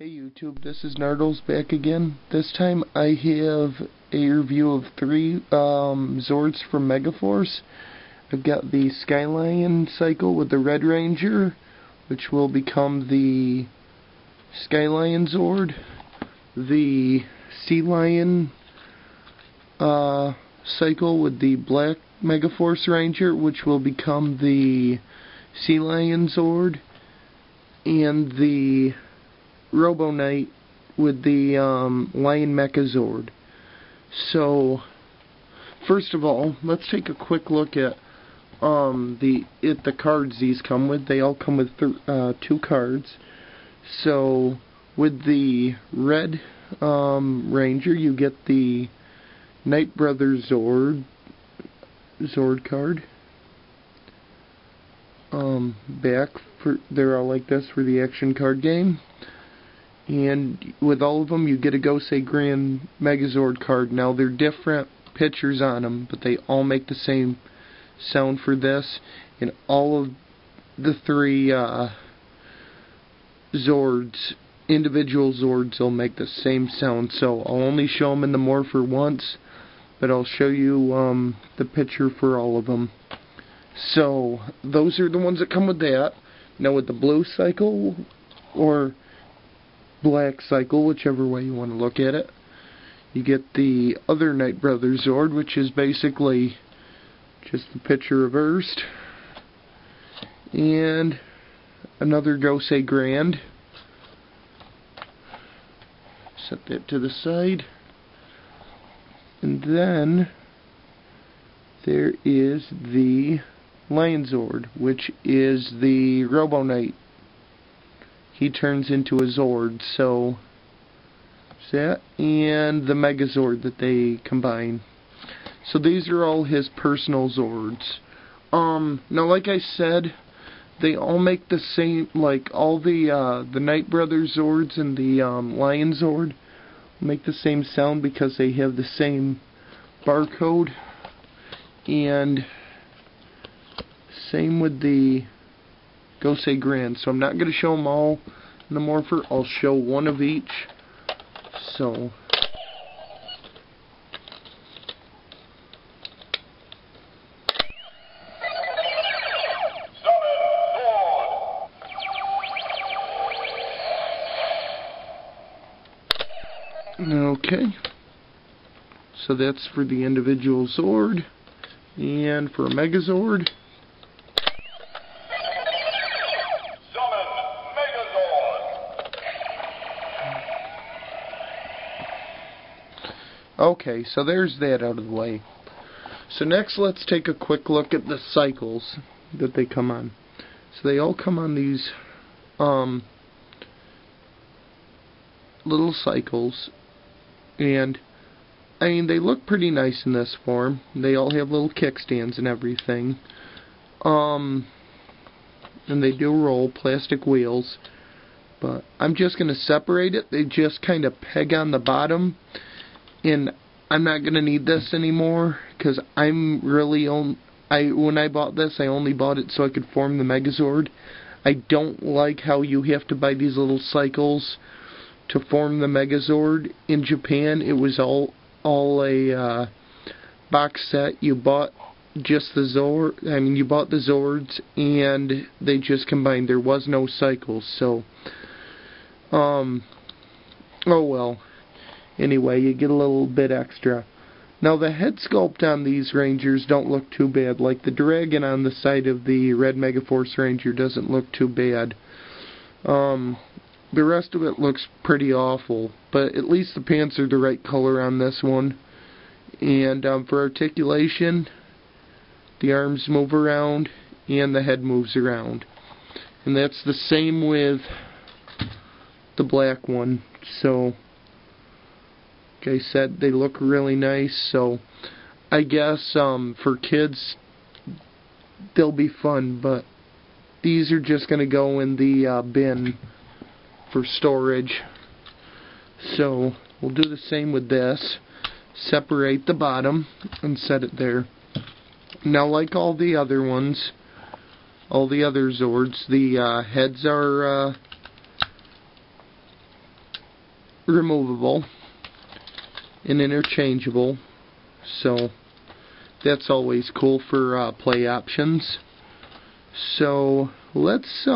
Hey YouTube, this is Nardles back again. This time I have a review of three Zords from MegaForce. I've got the Skylion cycle with the Red Ranger, which will become the Skylion Zord. The Sea Lion cycle with the Black MegaForce Ranger, which will become the Sea Lion Zord. And the Robo Knight with the Lion Megazord. So, first of all, let's take a quick look at the cards these come with. They all come with two cards. So, with the Red Ranger, you get the Knight Brother Zord card. They're all like this for the action card game. And with all of them, you get a Gosei Grand Megazord card. Now, they're different pictures on them, but they all make the same sound for this. And all of the three Zords, individual Zords, will make the same sound. So, I'll only show them in the Morpher once, but I'll show you the picture for all of them. So, those are the ones that come with that. Now, with the blue cycle, or black cycle, whichever way you want to look at it, you get the other Knight Brother Zord, which is basically just the picture reversed, and another Gosei Grand. Set that to the side, and then there is the Lion Zord, which is the Robo Knight. He turns into a Zord, so that, and the Megazord that they combine. So these are all his personal Zords. Now, like I said, they all make the same, like all the Knight Brother Zords and the Lion Zord make the same sound because they have the same barcode. And same with the Gosei Grand. So I'm not going to show them all in the Morpher. I'll show one of each. So, okay. So that's for the individual Zord. And for a Megazord, okay, so there's that out of the way. So next, let's take a quick look at the cycles that they come on. So they all come on these little cycles, and I mean, they look pretty nice in this form. They all have little kickstands and everything. And they do roll, plastic wheels. But I'm just going to separate it. They just kind of peg on the bottom. And I'm not going to need this anymore, because I'm really when I bought this, I only bought it so I could form the Megazord. I don't like how you have to buy these little cycles to form the Megazord. In Japan, it was all a box set. You bought just the Zord. I mean, you bought the Zords, and they just combined. There was no cycles, so oh well. Anyway, you get a little bit extra. Now, the head sculpt on these Rangers don't look too bad. Like, the dragon on the side of the Red MegaForce Ranger doesn't look too bad. The rest of it looks pretty awful, but at least the pants are the right color on this one. And for articulation, the arms move around and the head moves around. And that's the same with the black one. So, like I said, they look really nice. So, I guess for kids, they'll be fun, but these are just going to go in the bin for storage. So, we'll do the same with this. Separate the bottom and set it there. Now, like all the other ones, all the other Zords, the heads are removable and interchangeable, so that's always cool for play options. So let's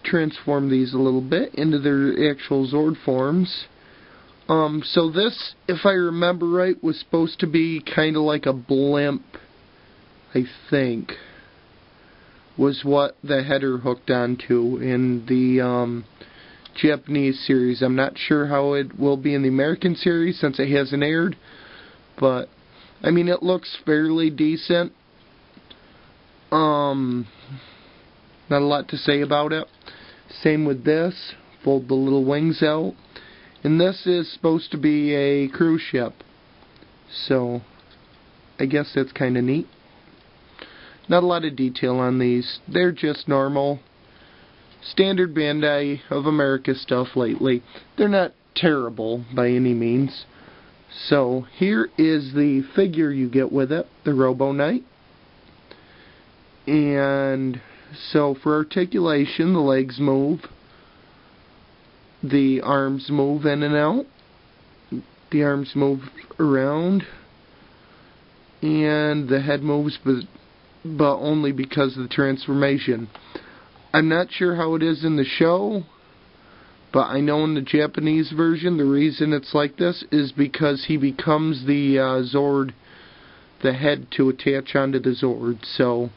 transform these a little bit into their actual Zord forms. So this, if I remember right, was supposed to be kind of like a blimp, I think, was what the header hooked onto in the Japanese series. I'm not sure how it will be in the American series since it hasn't aired, but I mean, it looks fairly decent. Not a lot to say about it. Same with this. Fold the little wings out. And this is supposed to be a cruise ship. So, I guess that's kind of neat. Not a lot of detail on these. They're just normal, standard Bandai of America stuff lately. They're not terrible by any means. So, here is the figure you get with it, the Robo Knight. And so for articulation, the legs move, the arms move in and out, the arms move around, and the head moves, but only because of the transformation. I'm not sure how it is in the show, but I know in the Japanese version the reason it's like this is because he becomes the Zord, the head to attach onto the Zord. So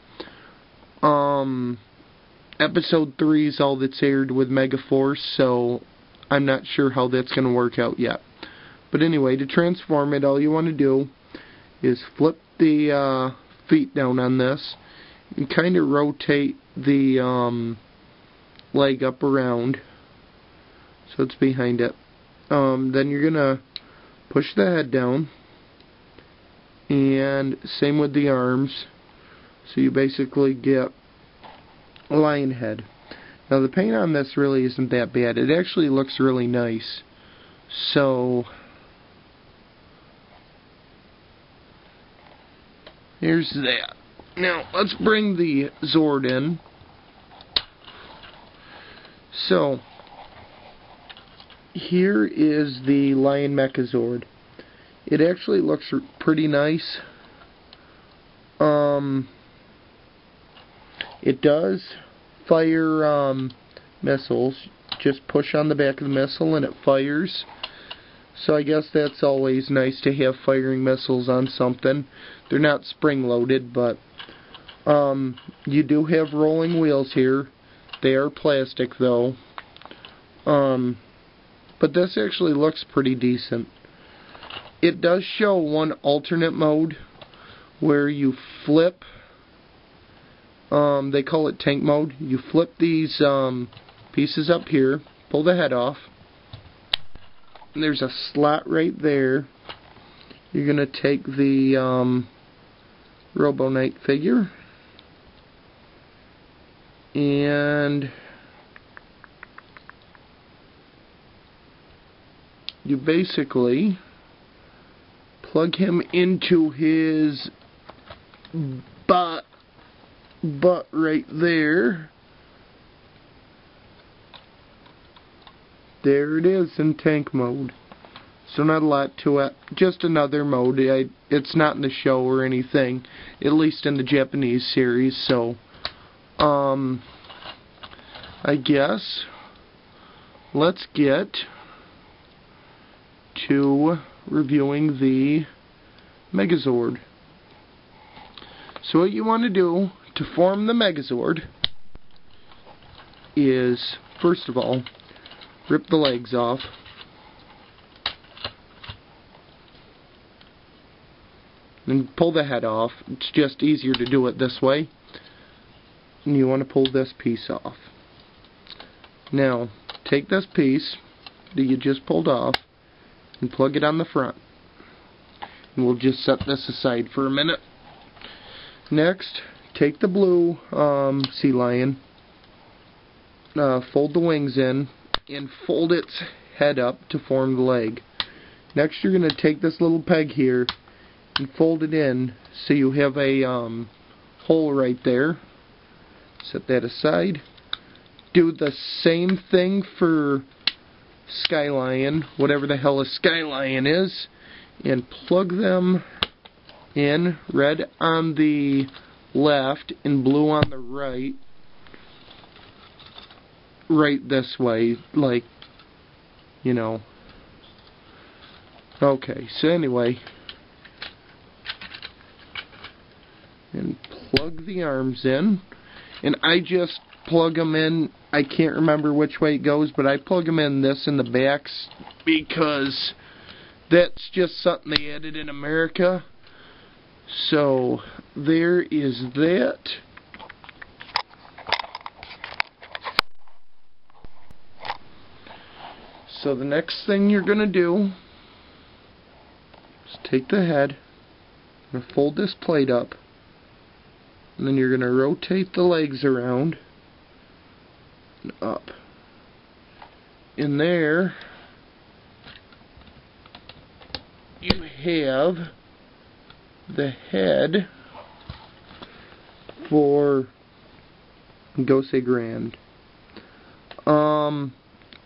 episode 3 is all that's aired with MegaForce, so I'm not sure how that's going to work out yet. But anyway, to transform it, all you want to do is flip the feet down on this and kind of rotate the leg up around so it's behind it. Then you're going to push the head down, and same with the arms. So you basically get a lion head. Now the paint on this really isn't that bad. It actually looks really nice. So here's that. Now let's bring the Zord in. So here is the Lion Megazord. It actually looks pretty nice. It does fire missiles. Just push on the back of the missile and it fires. So I guess that's always nice to have firing missiles on something. They're not spring-loaded, but you do have rolling wheels here. They are plastic, though. But this actually looks pretty decent. It does show one alternate mode where you flip. They call it tank mode. You flip these pieces up here, pull the head off, and there's a slot right there. You're going to take the Robo Knight figure and you basically plug him into his butt right there. There it is in tank mode. So not a lot to it. Just another mode. It's not in the show or anything, at least in the Japanese series. So I guess let's get to reviewing the Megazord. So what you want to do to form the Megazord is, first of all, rip the legs off. And pull the head off. It's just easier to do it this way. And you want to pull this piece off. Now, take this piece that you just pulled off and plug it on the front. And we'll just set this aside for a minute. Next, take the blue sea lion, fold the wings in, and fold its head up to form the leg. Next, you're going to take this little peg here and fold it in so you have a hole right there Set that aside. Do the same thing for Skylion, whatever the hell a Skylion is, and plug them in, red on the left and blue on the right. Right this way, like, you know. Okay, so anyway, and plug the arms in, and I just plug them in. I can't remember which way it goes, but I plug them in this in the backs because that's just something they added in America. So there is that. So the next thing you're going to do is take the head, and fold this plate up, and then you're going to rotate the legs around and up. In there you have the head for Gosei Grand.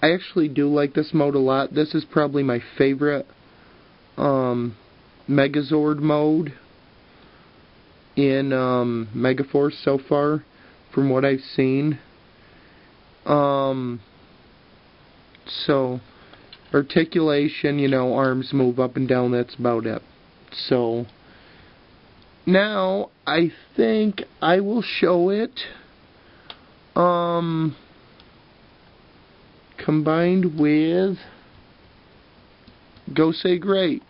I actually do like this mode a lot. This is probably my favorite Megazord mode in MegaForce so far, from what I've seen. So, articulation, you know, arms move up and down, that's about it. So, now, I think I will show it, combined with Gosei Great.